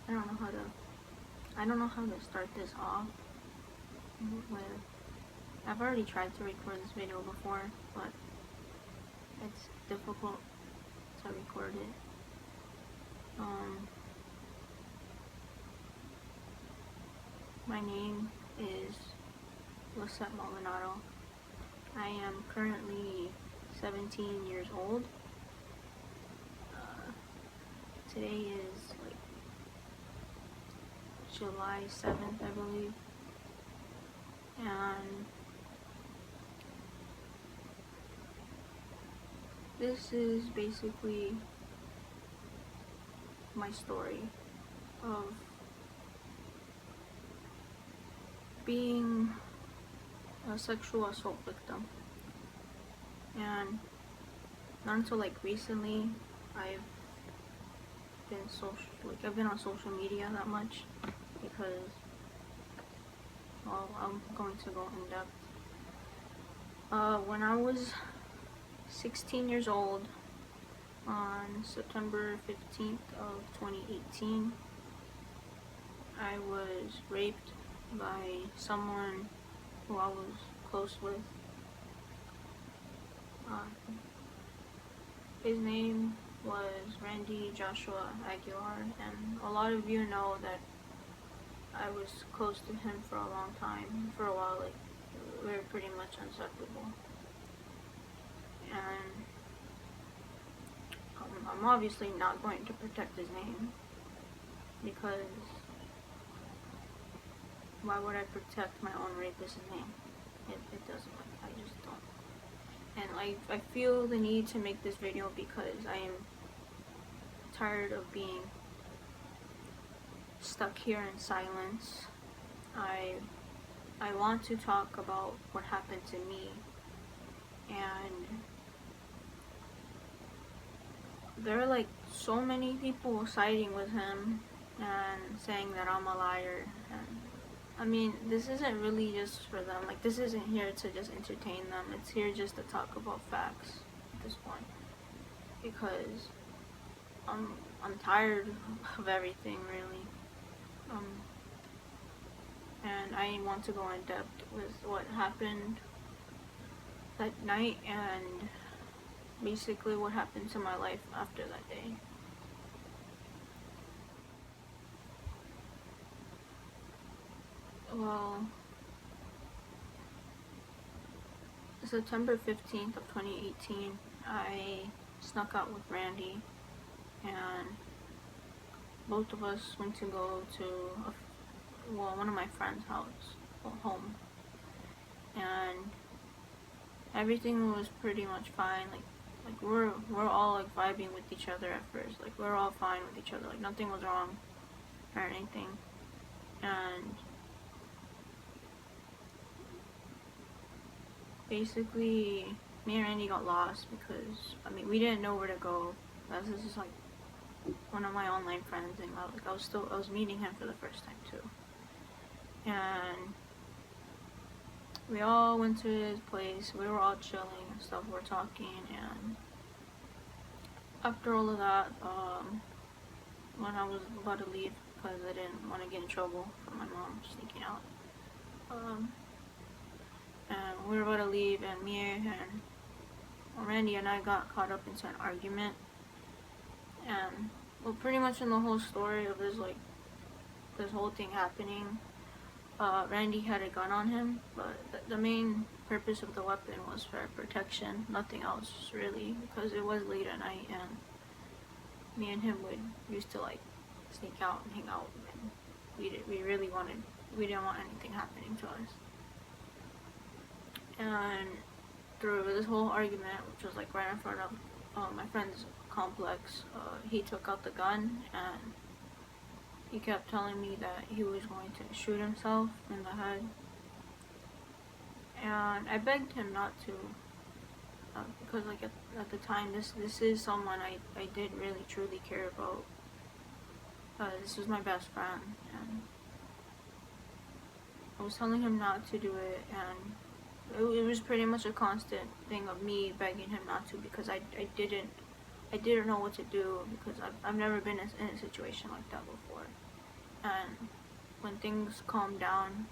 I don't know how to start this off with. I've already tried to record this video before, but it's difficult to record it. My name is Lisette Maldonado. I am currently 17 years old. Today is like July 7th, I believe. And this is basically my story of being a sexual assault victim. And not until like recently I've been on social media that much, because, well, I'm going to go in depth. When I was 16 years old, on September 15th of 2018, I was raped by someone who I was close with. His name was Joshua Aguilar, and a lot of you know that I was close to him for a long time. For a while, like, we were pretty much inseparable. And I'm obviously not going to protect his name, because why would I protect my own rapist's name? It doesn't, like, I just don't. And I feel the need to make this video because I am tired of being stuck here in silence. I want to talk about what happened to me, and there are like so many people siding with him and saying that I'm a liar. And I mean, this isn't really just for them. Like, this isn't here to just entertain them. It's here just to talk about facts at this point, because I'm tired of everything, really. And I want to go in depth with what happened that night and basically what happened to my life after that day. Well, September 15th of 2018, I snuck out with Randy, and both of us went to go to one of my friend's home, and everything was pretty much fine. Like we're all like vibing with each other at first. Like, we're all fine with each other. Like, nothing was wrong or anything. And basically, me and Randy got lost because, I mean, we didn't know where to go. This is like one of my online friends, and I was meeting him for the first time too. And we all went to his place. We were all chilling and stuff. We're talking, and after all of that, when I was about to leave, because I didn't want to get in trouble for my mom sneaking out, and we were about to leave, and me and Randy and I got caught up into an argument. And, well, pretty much in the whole story of this whole thing happening, Randy had a gun on him, but the main purpose of the weapon was for protection, nothing else really, because it was late at night, and me and him used to like sneak out and hang out, and we didn't want anything happening to us. And through this whole argument, which was like right in front of my friend's complex, he took out the gun, and he kept telling me that he was going to shoot himself in the head. And I begged him not to, because like at the time, this is someone I did really truly care about. This was my best friend, and I was telling him not to do it, and it was pretty much a constant thing of me begging him not to, because I didn't know what to do, because I've never been in a situation like that before. And when things calmed down,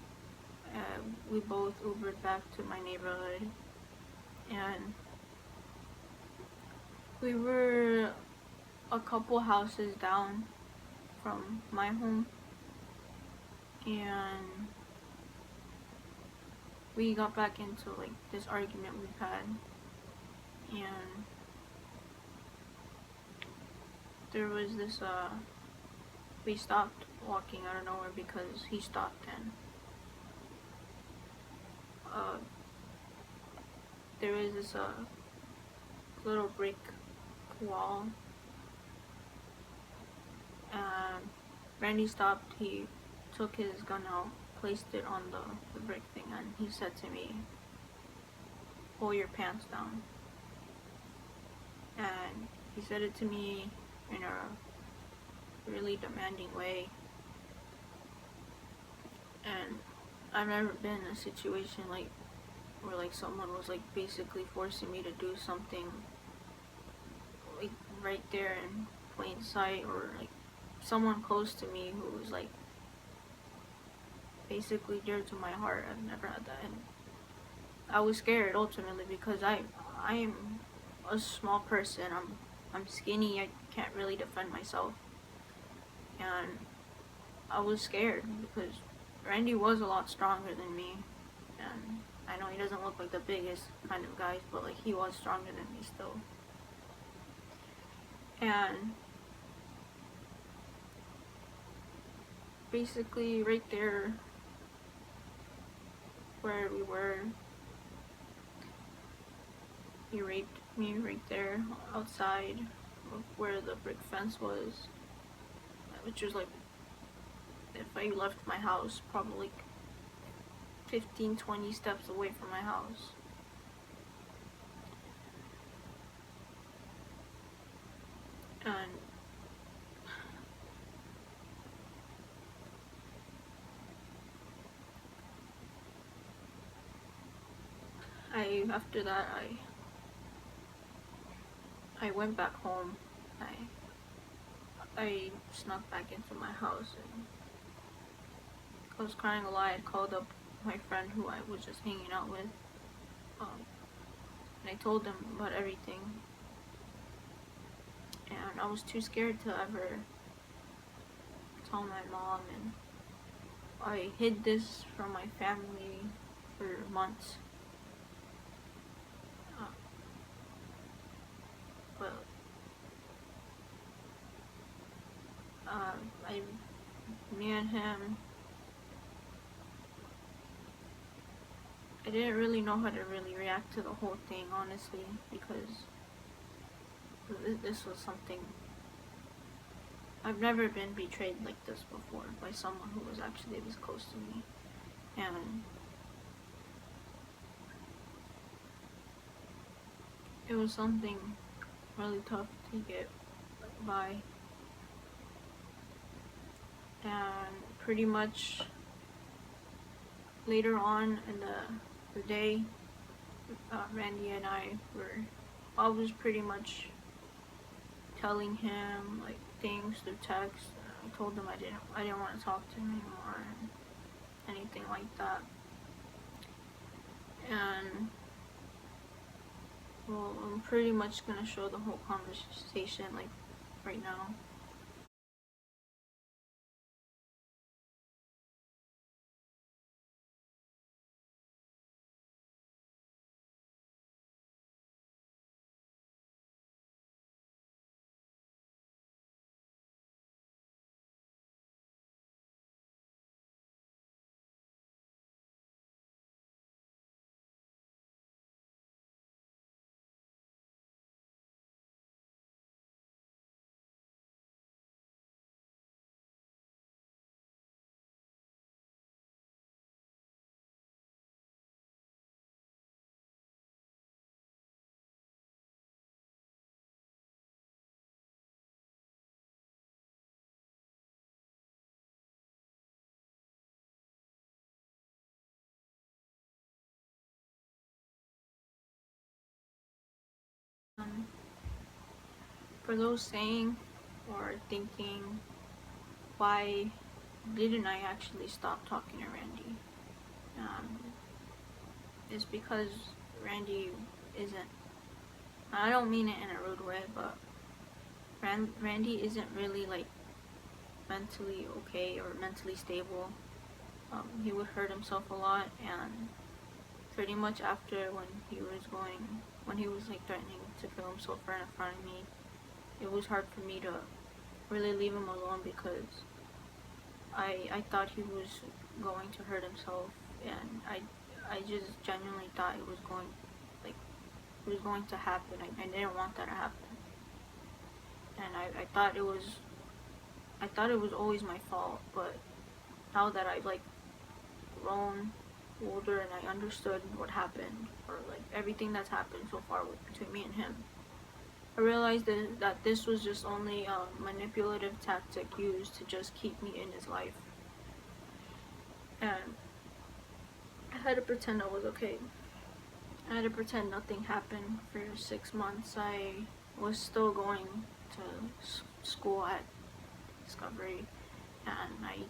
we both Ubered back to my neighborhood, and we were a couple houses down from my home, and we got back into like this argument we've had, and there was this we stopped walking out of nowhere because he stopped, and uh there was this little brick wall, and Randy stopped. He took his gun out, placed it on the brick thing, and he said to me, "Pull your pants down." And he said it to me in a really demanding way. And I've never been in a situation like where like someone was like basically forcing me to do something like right there in plain sight, or like someone close to me who was like basically dear to my heart. I've never had that, and I was scared ultimately because I am a small person. I'm skinny. I can't really defend myself, and I was scared because Randy was a lot stronger than me, and I know he doesn't look like the biggest kind of guy, but like he was stronger than me still. And basically right there where we were, he raped me right there outside of where the brick fence was, which was like, if I left my house, probably 15-20 steps away from my house. And after that, I went back home. I snuck back into my house, and I was crying a lot. I called up my friend who I was just hanging out with, and I told them about everything. And I was too scared to ever tell my mom, and I hid this from my family for months. But me and him, I didn't really know how to really react to the whole thing, honestly, because this was something, I've never been betrayed like this before by someone who was actually this close to me, and it was something really tough to get by. And pretty much later on in the day, Randy and I was pretty much telling him like things through text. I told him I didn't want to talk to him anymore, and anything like that. And well, I'm pretty much gonna show the whole conversation like right now. Um, for those saying or thinking, why didn't I actually stop talking to Randy? It's because Randy isn't, I don't mean it in a rude way, but Randy isn't really like mentally okay or mentally stable. He would hurt himself a lot, and pretty much after when he was like threatening to kill himself right in front of me, it was hard for me to really leave him alone because I thought he was going to hurt himself, and I just genuinely thought it was going to happen. I didn't want that to happen, and I thought it was always my fault. But now that I've like grown older and I understood what happened, or like everything that's happened so far between me and him, I realized that this was just only a manipulative tactic used to just keep me in his life. And I had to pretend I was okay. I had to pretend nothing happened for 6 months. I was still going to school at Discovery, and I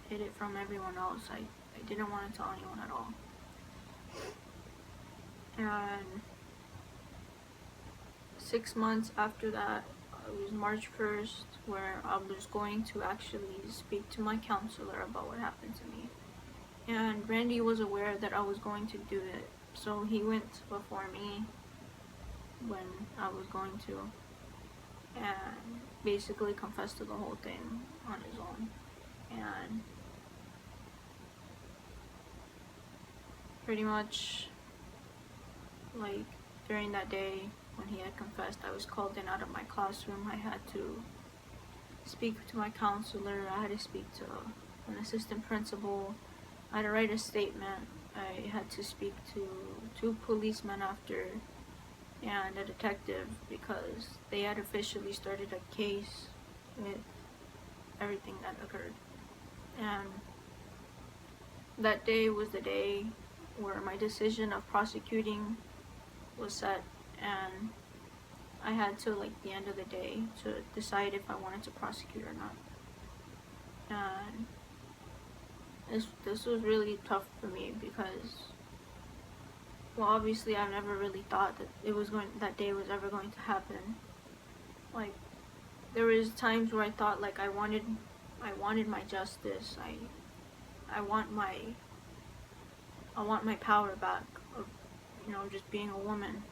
hid it from everyone else. I didn't want to tell anyone at all. And 6 months after that, it was March 1st, where I was going to actually speak to my counselor about what happened to me. And Randy was aware that I was going to do it, so he went before me when I was going to, and basically confessed to the whole thing on his own. And pretty much, like, during that day when he had confessed, I was called in out of my classroom. I had to speak to my counselor. I had to speak to an assistant principal. I had to write a statement. I had to speak to 2 policemen after, and a detective, because they had officially started a case with everything that occurred. And that day was the day where my decision of prosecuting was set, and I had to, like, the end of the day to decide if I wanted to prosecute or not. And this was really tough for me because, well, obviously I never really thought that that day was ever going to happen. Like, there was times where I thought, like, I wanted my justice. I want my power back of, just being a woman,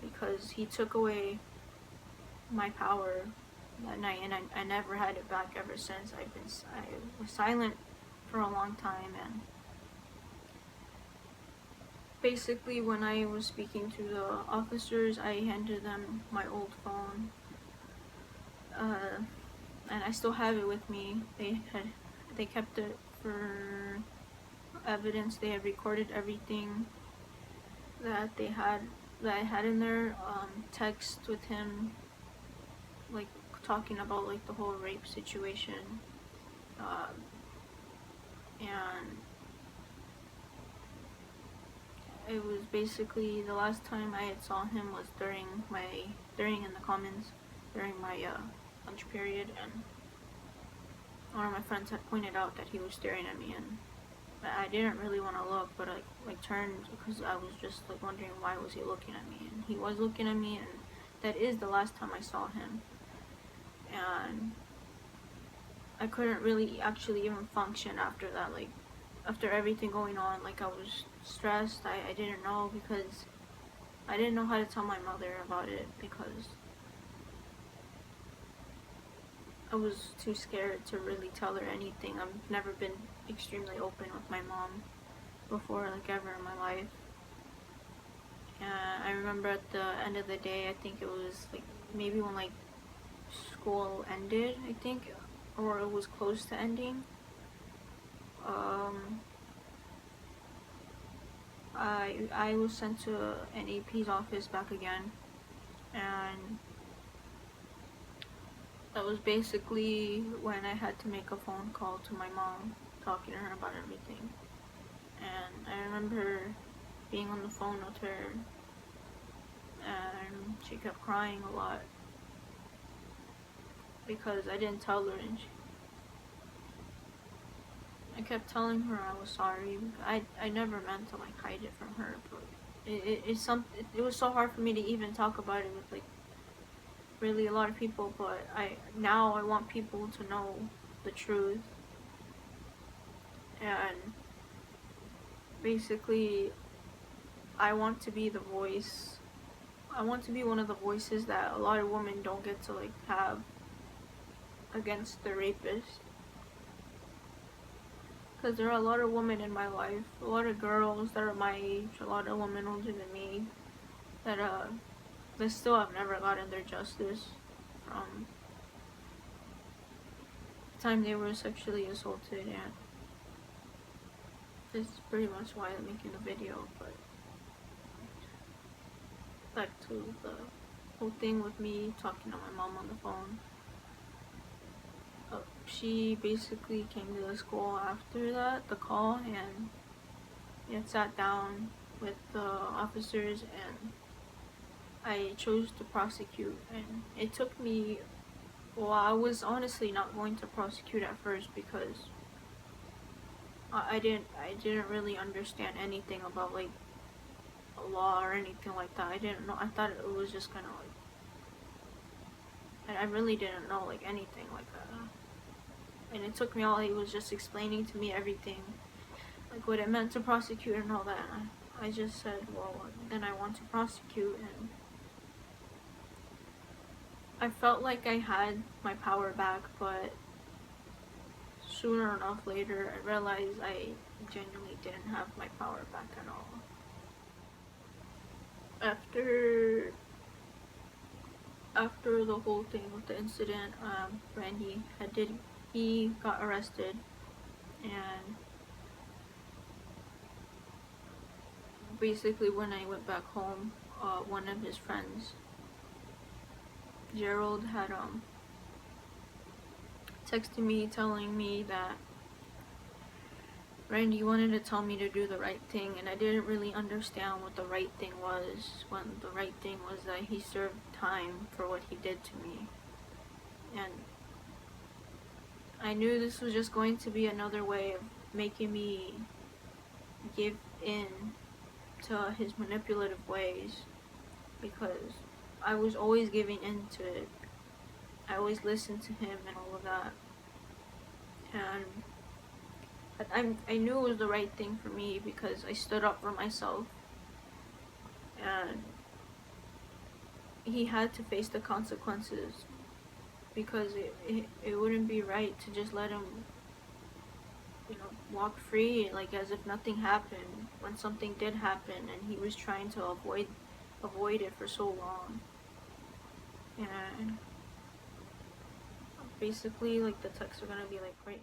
because he took away my power that night, and I never had it back ever since. I was silent for a long time, and basically when I was speaking to the officers, I handed them my old phone, and I still have it with me. They kept it for evidence. They had recorded everything that I had in there. Text with him, like, talking about, like, the whole rape situation, and it was basically the last time I had saw him was during in the commons during my lunch period, and one of my friends had pointed out that he was staring at me, and I didn't really want to look, but I turned because I was just like wondering why was he looking at me, and he was looking at me, and that is the last time I saw him. And I couldn't really actually even function after that, like, after everything going on. Like, I was stressed. I didn't know, because I didn't know how to tell my mother about it, because I was too scared to really tell her anything. I've never been extremely open with my mom before, like, ever in my life. And I remember at the end of the day, I think it was like maybe when, like, school ended, I think, or it was close to ending. I was sent to an AP's office back again, and that was basically when I had to make a phone call to my mom, talking to her about everything. And I remember being on the phone with her, and she kept crying a lot because I didn't tell her, and I kept telling her I was sorry. I never meant to like hide it from her, but it was so hard for me to even talk about it with like really a lot of people. But I want people to know the truth, and basically I want to be the voice. I want to be one of the voices that a lot of women don't get to like have against the rapist. Because there are a lot of women in my life, a lot of girls that are my age, a lot of women older than me that they still have never gotten their justice from the time they were sexually assaulted, and this is pretty much why I'm making the video. But back to the whole thing with me talking to my mom on the phone. She basically came to the school after that, the call, and it sat down with the officers, and I chose to prosecute. And it took me, well, I was honestly not going to prosecute at first because I didn't really understand anything about like law or anything like that. I didn't know. I thought it was just kind of like, I really didn't know like anything like that. And it took me all, he was just explaining to me everything, like what it meant to prosecute and all that. And I just said, well, then I want to prosecute, and I felt like I had my power back, but sooner enough later I realized I genuinely didn't have my power back at all. After the whole thing with the incident, Randy he got arrested, and basically when I went back home, one of his friends, Gerald, had texted me telling me that Randy wanted to tell me to do the right thing, and I didn't really understand what the right thing was, when the right thing was that he served time for what he did to me. And I knew this was just going to be another way of making me give in to his manipulative ways, because I was always giving in to it. I always listened to him and all of that. And I knew it was the right thing for me because I stood up for myself, and he had to face the consequences, because it wouldn't be right to just let him, walk free like as if nothing happened when something did happen, and he was trying to avoid it for so long. And basically, like, the texts are gonna be like right